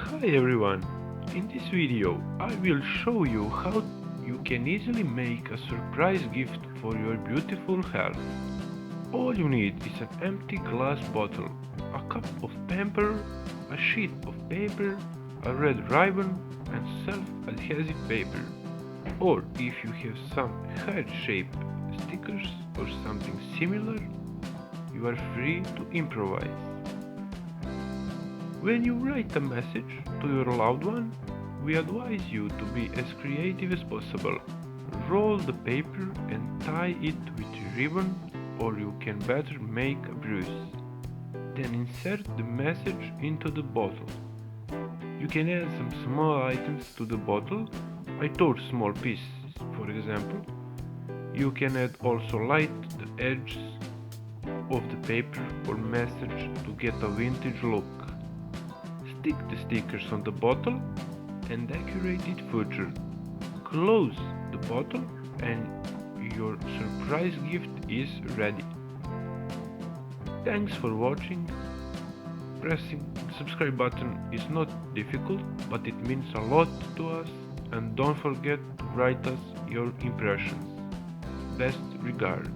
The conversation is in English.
Hi everyone! In this video I will show you how you can easily make a surprise gift for your beautiful heart. All you need is an empty glass bottle, a cup of pamper, a sheet of paper, a red ribbon and self-adhesive paper. Or if you have some heart-shaped stickers or something similar, you are free to improvise. When you write a message to your loved one, we advise you to be as creative as possible. Roll the paper and tie it with ribbon, or you can better make a bruise. Then insert the message into the bottle. You can add some small items to the bottle. I thought small pieces, for example. You can add also light the edges of the paper or message to get a vintage look. Stick the stickers on the bottle and decorate it further. Close the bottle and your surprise gift is ready. Thanks for watching. Pressing the subscribe button is not difficult, but it means a lot to us, and don't forget to write us your impressions. Best regards.